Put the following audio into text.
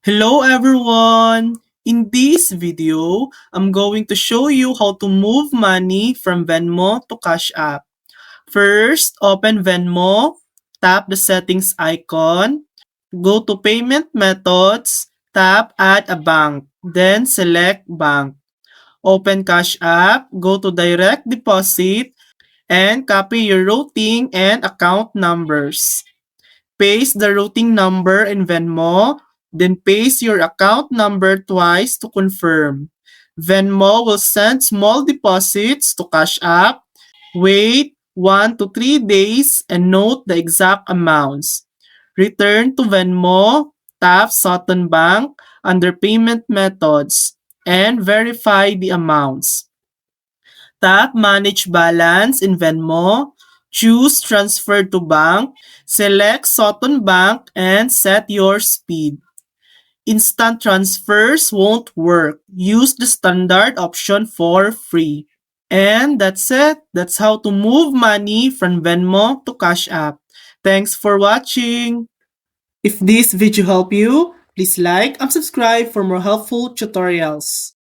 Hello everyone! In this video, I'm going to show you how to move money from Venmo to Cash App. First, open Venmo, tap the settings icon, go to payment methods, tap add a bank, then select bank. Open Cash App, go to direct deposit, and copy your routing and account numbers. Paste the routing number in Venmo, then paste your account number twice to confirm. Venmo will send small deposits to Cash App. Wait 1 to 3 days and note the exact amounts. Return to Venmo, tap Sutton Bank under payment methods, and verify the amounts. Tap Manage Balance in Venmo, choose Transfer to Bank, select Sutton Bank, and set your speed. Instant transfers won't work. Use the standard option for free. And that's it. That's how to move money from Venmo to Cash App. Thanks for watching. If this video helped you, please like and subscribe for more helpful tutorials.